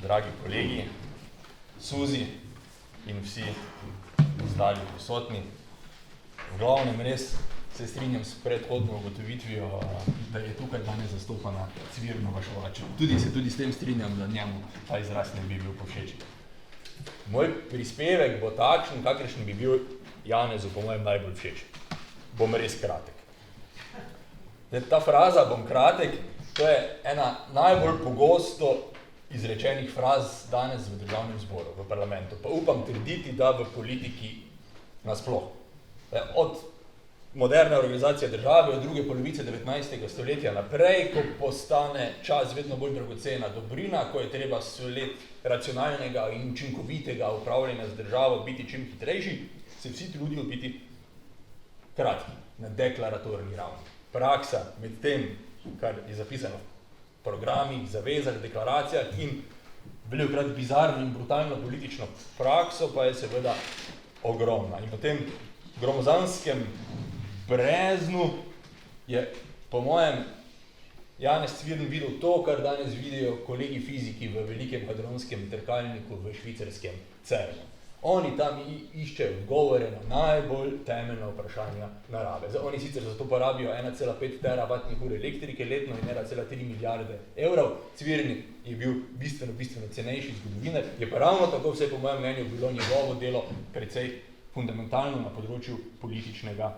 dragi kolegi, Suzi in vsi ostali prisotni. V glavnem res se strinjam s predhodno ugotovitvijo, da je tukaj danes zastopana Cvirnova Šovač. Tudi s tem strinjam, da njemu ta izraz ne bi bil povšeč. Moj prispevek bo takšen, kakršen bi bil Janezu po mojem najbolj všeč. Bom res kratek. Ta fraza bom kratek, to je ena najbolj pogosto izrečenih fraz danes v državnem zboru, v parlamentu. Pa upam trditi, da v politiki nasploh. Od moderne organizacije države, od druge polovice 19. stoletja naprej, ko postane čas vedno bolj dragocena dobrina, ko je treba let racionalnega in učinkovitega upravljanja z državo biti čim hitrejši, se vsi trudijo biti kratki, na deklaratorni ravni. Praksa med tem, kar je zapisano v programih, zavezah, deklaracijah in velikokrat bizarno in brutalno politično prakso, pa je seveda ogromna. In po tem gromozanskem breznu je, po mojem, Janez Cvirn videl to, kar danes vidijo kolegi fiziki v velikem hadronskem trkalniku v švicarskem CERN-u. Oni tam iščejo odgovore na najbolj temeljna vprašanja narave. Oni sicer za to porabijo 1,5 teravatnih ur elektrike letno in 1,3 milijarde evrov. Cvirn je bil bistveno cenejši zgodovinar, je pa ravno tako vse po mojem mnenju bilo njegovo delo precej fundamentalno na področju političnega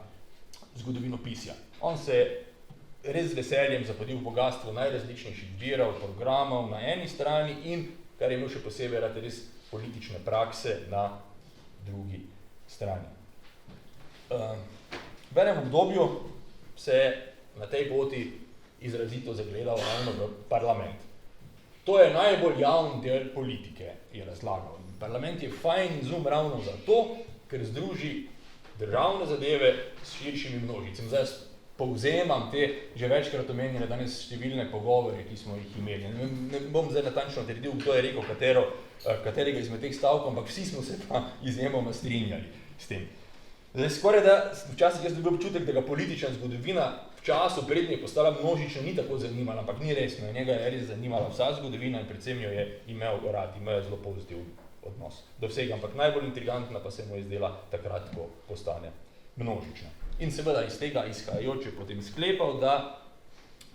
zgodovinopisja. On se je res z veseljem zapodil bogastvo najrazličnejših virov, programov na eni strani in, kar je imel še posebej rad, res politične prakse na drugi strani. V enem obdobju se je na tej poti izrazito zagledal ravno v parlament. To je najbolj javni del politike, je razlagal. Parlament je fajn zum ravno zato, ker združi državne zadeve s širšimi množicami. Zdaj povzemam te že večkrat omenjene danes številne pogovore, ki smo jih imeli. Ne bom zdaj natančno trdil, kdo je rekel katerega izmed teh stavkov, ampak vsi smo se pa izjemoma strinjali s tem. Zdaj, skoraj da včasih jaz dobil občutek, da ga politična zgodovina v času prednje je postala množično ni tako zanimala, ampak ni resno. Njega je res zanimala vsa zgodovina in predvsem jo je imel rad, imel je zelo pozitiven odnos do vsega, ampak najbolj intrigantna pa se mu je zdela takrat, ko postane množična. In seveda iz tega izhajajoče potem sklepal, da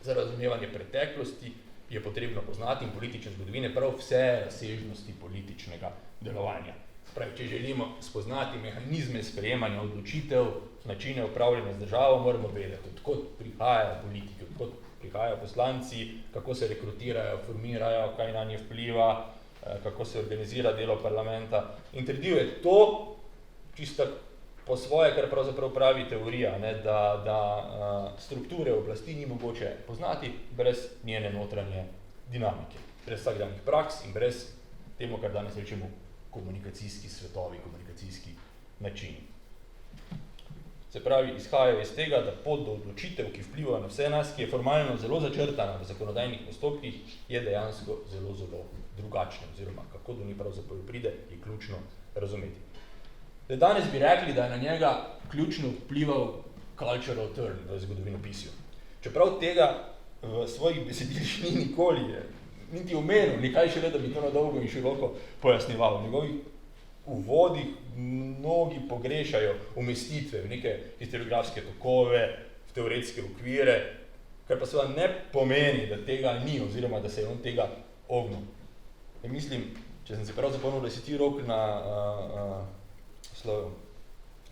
za razumevanje preteklosti je potrebno poznati in politične zgodovine prav vse razsežnosti političnega delovanja. Pravi, če želimo spoznati mehanizme sprejemanja odločitev, načine upravljanja z državo, moramo vedeti, odkot prihajajo politiki, odkot prihajajo poslanci, kako se rekrutirajo, formirajo, kaj na nje vpliva, kako se organizira delo parlamenta. In trdil je to, čisto po svoje, kar pravzaprav pravi teorija, da strukture oblasti ni mogoče poznati brez njene notranje dinamike, brez vsakdanjih praks in brez temu, kar danes rečemo komunikacijski svetovi, komunikacijski načini. Se pravi, izhajajo iz tega, da pot do odločitev, ki vplivajo na vse nas, ki je formalno zelo začrtana v zakonodajnih postopkih, je dejansko zelo drugačna, oziroma kako do njih pravzaprav pride, je ključno razumeti. Danes bi rekli, da je na njega ključno vplival cultural turn v zgodovinopisju. Čeprav tega v svojih besedilih ni nikoli niti omenil, nekaj šele, da bi to na dolgo in široko pojasnjeval. V njegovih uvodih mnogi pogrešajo umestitve v neke historiografske tokove, v teoretske okvire, kar pa seveda ne pomeni, da tega ni, oziroma da se je on tega ognil. Mislim, če sem se prav zapomnil, da si ti Rok na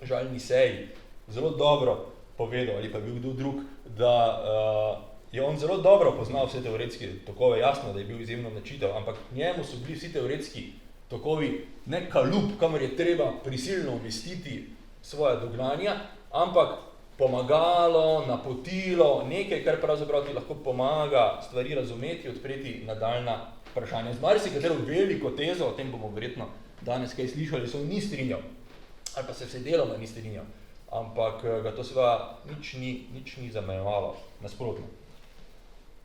žalni seji zelo dobro povedal, ali pa bil kdo drug, da je on zelo dobro poznal vse teoretske tokove, jasno, da je bil izjemno načitev, ampak njemu so bili vsi teoretski tokovi ne kalup, kamor je treba prisilno umestiti svoja dognanja, ampak pomagalo, napotilo, nekaj, kar pravzaprav ti lahko pomaga stvari razumeti, odpreti nadaljna vprašanja. Z marsikatero veliko tezo, o tem bomo verjetno danes kaj slišali, se on ni strinjal, ali pa se vse deloma ni strinjal, ampak ga to seveda nič ni zamejevalo, nasprotno.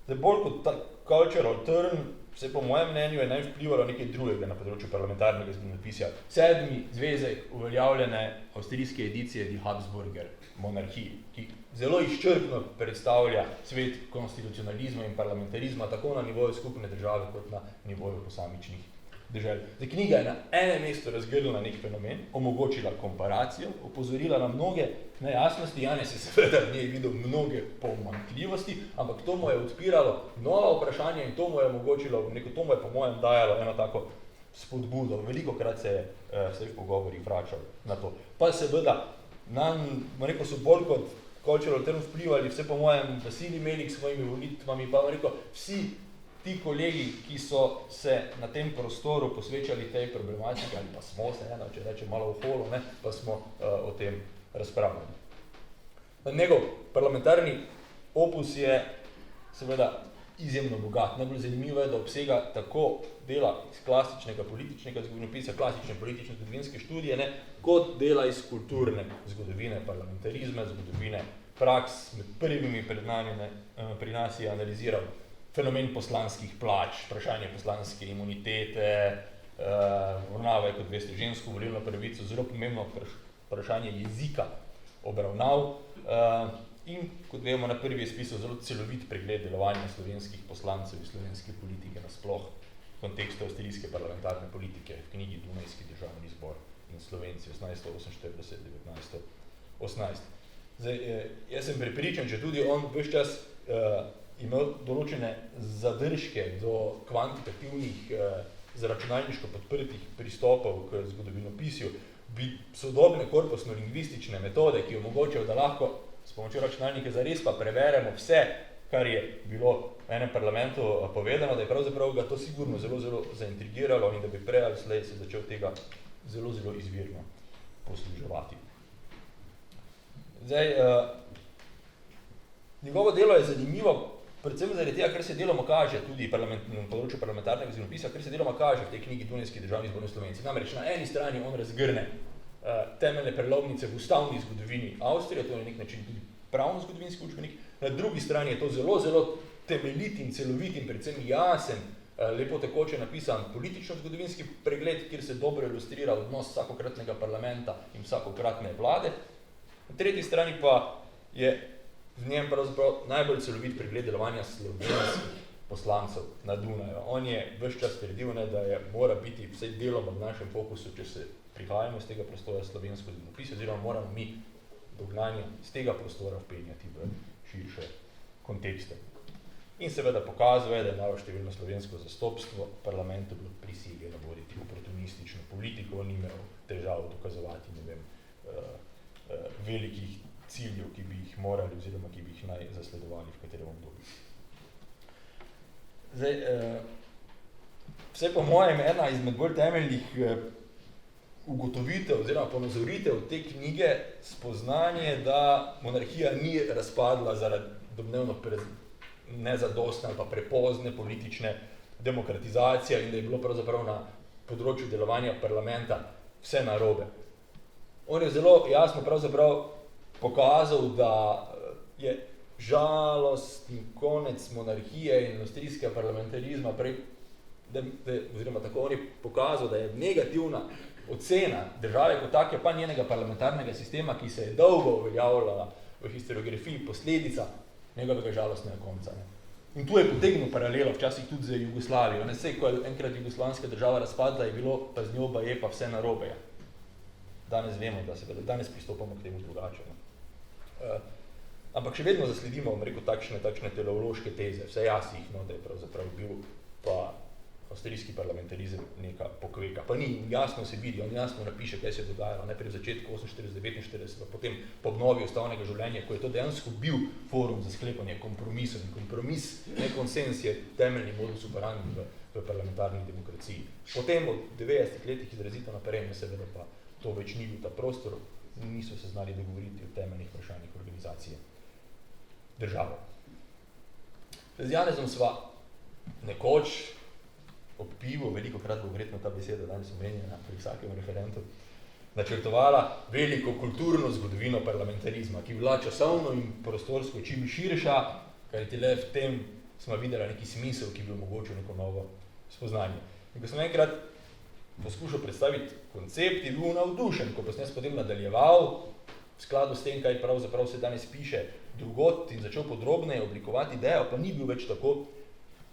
Zdaj, bolj kot ta cultural turn, vse po mojem mnenju je najvplivalo nekaj drugega na področju parlamentarnega zgodovinopisja. 7. zvezek uveljavljene avstrijske edicije Die Habsburger monarhiji, ki zelo izčrpno predstavlja svet konstitucionalizma in parlamentarizma, tako na nivoju skupne države, kot na nivoju posamičnih dežel. Zdaj, knjiga je na enem mestu razgrnila nek fenomen, omogočila komparacijo, opozorila na mnoge nejasnosti, Janez je seveda v njej videl mnoge pomanjkljivosti, ampak to mu je odpiralo nova vprašanja in to mu je omogočilo, to mu je po mojem dajalo eno tako spodbudo. Velikokrat se je v pogovorih vračal na to. Pa seveda, so bolj kot cultural turn vplivali, vse po mojem, Vasilij Melik s svojimi volitvami, pa vsi ti kolegi, ki so se na tem prostoru posvečali tej problematiki, ali pa smo se, če rečem malo v holu, pa smo o tem razpravljali. Njegov parlamentarni opus je seveda izjemno bogat. Najbolj zanimivo je, da obsega tako dela iz klasičnega političnega zgodovinopisja, klasične politične zgodovinske študije, kot dela iz kulturne zgodovine parlamentarizma, zgodovine praks. Med prvimi pri nas je analiziral fenomen poslanskih plač, vprašanje poslanske imunitete, obravnava je, kot veste, žensko volilno pravico, zelo pomembno vprašanje jezika obravnav in, kot vemo, na prvi je spisal zelo celovit pregled delovanja slovenskih poslancev in slovenske politike nasploh v kontekstu avstrijske parlamentarne politike v knjigi Dunajski državni zbor in Slovenci 1848-1918. Zdaj, jaz sem prepričan, če tudi on ves čas imel določene zadržke do kvantitativnih, za računalniško podprtih pristopov k zgodovinopisju, bi sodobne korpusno-lingvistične metode, ki omogočajo, da lahko s pomočjo računalnika zares pa preveremo vse, kar je bilo v enem parlamentu povedano, da je pravzaprav ga to sigurno zelo, zelo zaintrigiralo in da bi prej ali slej se začel tega zelo, zelo izvirno posluževati. Zdaj, njegovo delo je zanimivo, predvsem zaradi tega, kar se deloma kaže tudi na področju parlamentarnega zgodovinopisja, kar se deloma kaže v tej knjigi Dunajski državni zbor in Slovenci. Namreč na eni strani on razgrne temeljne prelomnice v ustavni zgodovini Avstrije, to je na nek način tudi pravno-zgodovinski učbenik, na drugi strani je to zelo, zelo temeljit in celovit in predvsem jasen, lepo tekoče napisan politično-zgodovinski pregled, kjer se dobro ilustrira odnos vsakokratnega parlamenta in vsakokratne vlade. Na tretji strani pa je v njem pravzaprav najbolj celovit pregled delovanja slovenskih poslancev na Dunaju. On je ves čas trdil, da mora biti vsaj deloma v našem fokusu, če se prihajamo iz tega prostora slovensko zgodovinopisje, oziroma moramo mi dognanje iz tega prostora vpenjati v širše kontekste. In seveda pokazuje, da je malo številno slovensko zastopstvo v parlamentu bilo prisiljeno voditi oportunistično politiko, ni imel težav dokazovati, velikih ciljev, ki bi jih morali oziroma ki bi jih naj zasledovali v katerem obdobju. Zdaj, vse po mojem ena izmed bolj temeljnih ugotovitev oziroma ponazoritev te knjige spoznanje, da monarhija ni razpadla zaradi domnevno nezadostne ali pa prepozne politične demokratizacije in da je bilo pravzaprav na področju delovanja parlamenta vse narobe. On je zelo jasno pravzaprav pokazal, da je žalostni konec monarhije in avstrijskega parlamentarizma oziroma tako on je pokazal, da je negativna ocena države kot take, pa njenega parlamentarnega sistema, ki se je dolgo uveljavljala v historiografiji, posledica njegovega žalostnega konca. In tu je potegnil paralelo, včasih tudi z Jugoslavijo. Sej, ko je enkrat jugoslavijska država razpadla, je bilo pa z njo baje pa vse narobe. Danes vemo, da se danes pristopamo k temu drugače. Ampak še vedno zasledimo, takšne teleološke teze, vse jasih, da je pravzaprav bil pa avstrijski parlamentarizem neka pokveka. Pa ni, jasno se vidi, on jasno napiše, kaj se je dogajalo, najprej v začetku 48-49, pa potem po obnovi ustavnega življenja, ko je to dejansko bil forum za sklepanje kompromisov in kompromis, ne konsens je temeljni modus operandi v parlamentarni demokraciji. Potem od 90 letih izrazito naprej, seveda pa to več ni bil ta prostor, niso se znali dogovoriti o temeljnih vprašanjih organizacije države. Z Janezom sva nekoč ob pivu, velikokrat bo verjetno ta beseda danes omenjena pri vsakem referentu, načrtovala veliko kulturno zgodovino parlamentarizma, ki bila časovno in prostorsko čim širša, kajti le v tem smo videli neki smisel, ki bi omogočil neko novo spoznanje. In ko sem enkrat poskušal predstaviti koncept, je bil navdušen, ko pa sem jaz potem nadaljeval v skladu s tem, kaj pravzaprav se danes piše drugot in začel podrobneje oblikovati idejo, pa ni bil več tako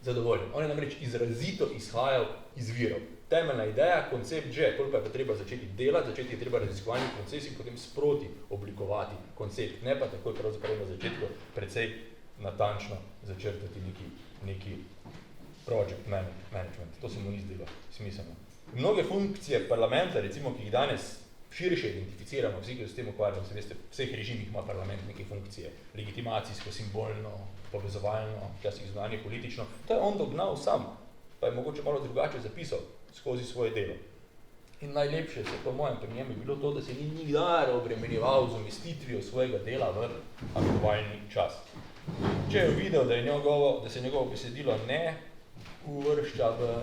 zadovoljen. On je namreč izrazito izhajal iz virov. Temeljna ideja, koncept že, koliko pa je treba začeti delati, začeti je treba raziskovalni proces in potem sproti oblikovati koncept, ne pa takoj pravzaprav na začetku precej natančno začrtati neki project management. To se mu ni zdelo smiselno. Mnoge funkcije parlamenta, recimo, ki jih danes širše identificiramo, vsi, ki s tem ukvarjamo, se veste, v vseh režimih ima parlament neke funkcije, legitimacijsko, simbolno, povezovalno, včasih zunanje politično, to je on dognal sam, pa je mogoče malo drugače zapisal skozi svoje delo. In najlepše se po mojem pri njem je bilo to, da se ni nikdar obremenjeval z umestitvijo svojega dela v aktualni čas. Če je videl, da se njegovo besedilo ne uvršča v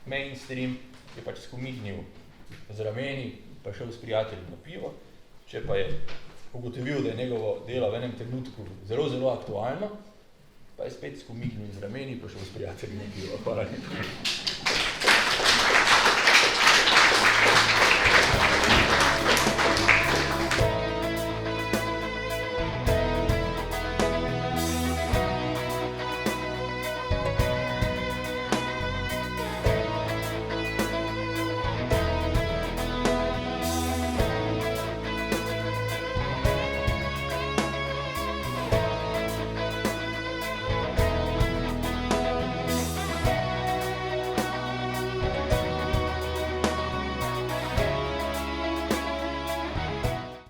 mainstream, je pač skomignil z rameni, pa šel s prijateljem na pivo. Če pa je ugotovil, da je njegovo delo v enem trenutku zelo, zelo aktualno, pa je spet skomignil z rameni, pa šel s prijateljem na pivo. Hvala lepa.